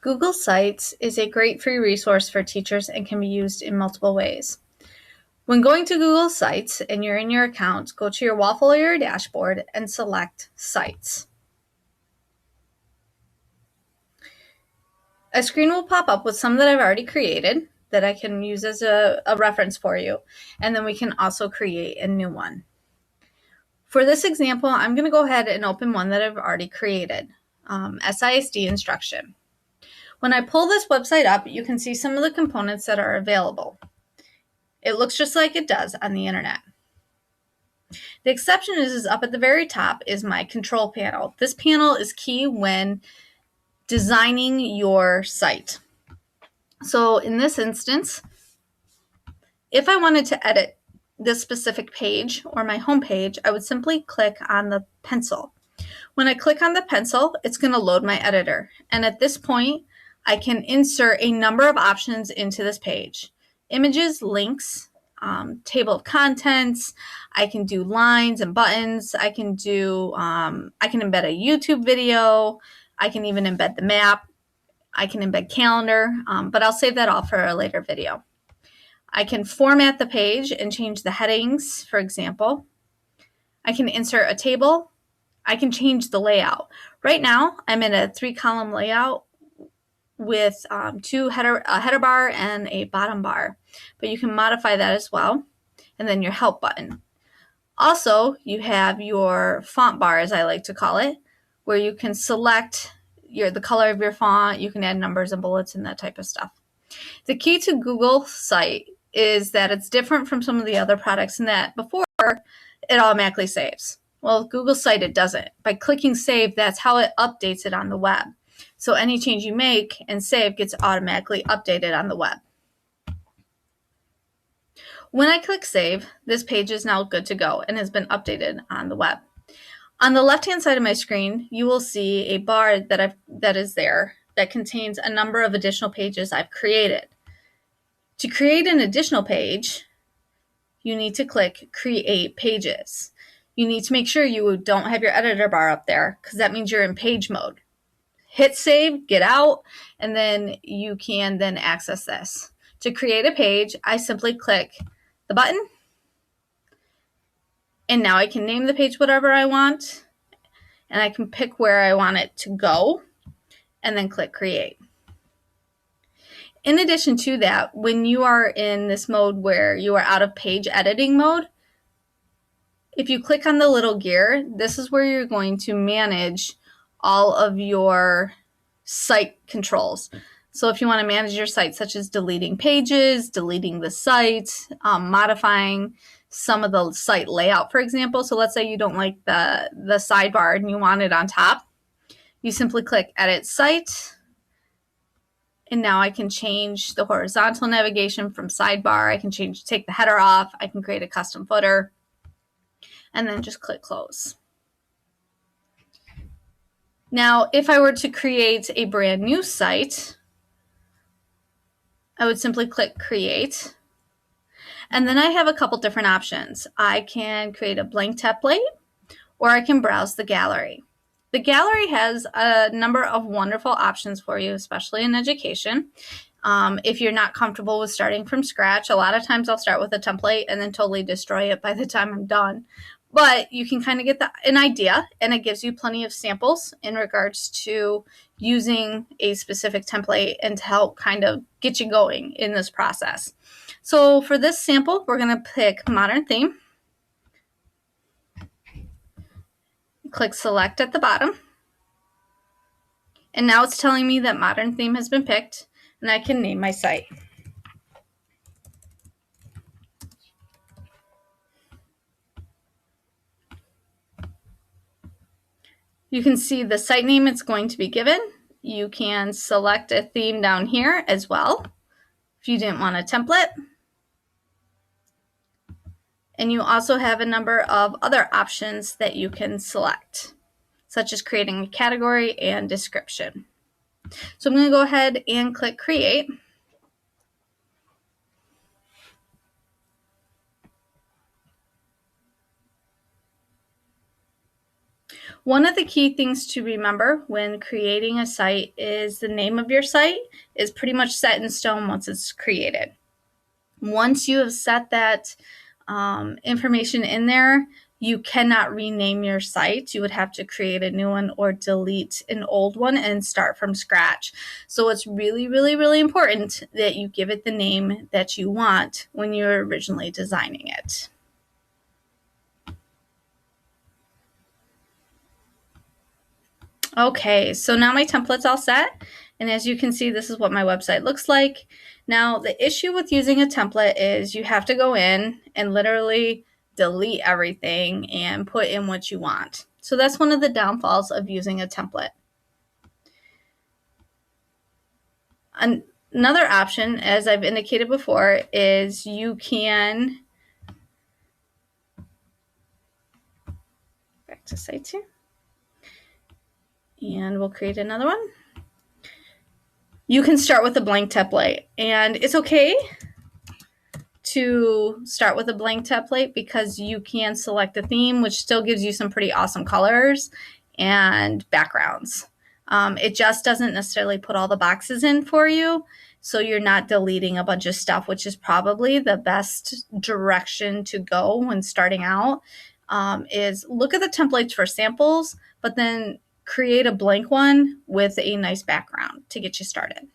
Google Sites is a great free resource for teachers and can be used in multiple ways. When going to Google Sites and you're in your account, go to your waffle or your dashboard and select Sites. A screen will pop up with some that I've already created that I can use as a reference for you, and then we can also create a new one. For this example, I'm going to go ahead and open one that I've already created, SISD instruction. When I pull this website up, you can see some of the components that are available. It looks just like it does on the internet. The exception is up at the very top is my control panel. This panel is key when designing your site. So in this instance, if I wanted to edit this specific page or my home page, I would simply click on the pencil. When I click on the pencil, it's going to load my editor. And at this point, I can insert a number of options into this page. Images, links, table of contents. I can do lines and buttons. I can embed a YouTube video. I can even embed the map. I can embed calendar, but I'll save that all for a later video. I can format the page and change the headings, for example. I can insert a table. I can change the layout. Right now, I'm in a 3-column layout with a header bar and a bottom bar, but you can modify that as well. And then your help button. Also, you have your font bar, as I like to call it, where you can select the color of your font. You can add numbers and bullets and that type of stuff. The key to Google Site is that it's different from some of the other products in that before it automatically saves. Well, with Google Site, it doesn't. By clicking save, that's how it updates it on the web. So any change you make and save gets automatically updated on the web. When I click save, this page is now good to go and has been updated on the web. On the left-hand side of my screen, you will see a bar that is there that contains a number of additional pages I've created. To create an additional page, you need to click Create Pages. You need to make sure you don't have your editor bar up there because that means you're in page mode. Hit save, get out, and then you can then access this. To create a page, I simply click the button, and now I can name the page whatever I want, and I can pick where I want it to go, and then click Create. In addition to that, when you are in this mode where you are out of page editing mode, if you click on the little gear, this is where you're going to manage all of your site controls. So if you want to manage your site, such as deleting pages, deleting the site, modifying some of the site layout, for example. So let's say you don't like the sidebar and you want it on top. You simply click Edit Site. And now I can change the horizontal navigation from sidebar. I can take the header off. I can create a custom footer. And then just click Close. Now, if I were to create a brand new site, I would simply click Create. And then I have a couple different options. I can create a blank template, or I can browse the gallery. The gallery has a number of wonderful options for you, especially in education. If you're not comfortable with starting from scratch, a lot of times I'll start with a template and then totally destroy it by the time I'm done. But you can kind of get an idea, and it gives you plenty of samples in regards to using a specific template and to help kind of get you going in this process. So for this sample, we're going to pick Modern Theme. Click Select at the bottom. And now it's telling me that Modern Theme has been picked, and I can name my site. You can see the site name it's going to be given. You can select a theme down here as well if you didn't want a template. And you also have a number of other options that you can select, such as creating a category and description. So I'm going to go ahead and click Create. One of the key things to remember when creating a site is the name of your site is pretty much set in stone once it's created. Once you have set that information in there, you cannot rename your site. You would have to create a new one or delete an old one and start from scratch. So it's really, really, really important that you give it the name that you want when you're originally designing it. Okay, so now my template's all set. And as you can see, this is what my website looks like. Now, the issue with using a template is you have to go in and literally delete everything and put in what you want. So that's one of the downfalls of using a template. Another option, as I've indicated before, is you can, back to site 2, and we'll create another one. You can start with a blank template, and it's okay to start with a blank template because you can select a theme, which still gives you some pretty awesome colors and backgrounds. It just doesn't necessarily put all the boxes in for you, so you're not deleting a bunch of stuff, which is probably the best direction to go when starting out, is look at the templates for samples, but then create a blank one with a nice background to get you started.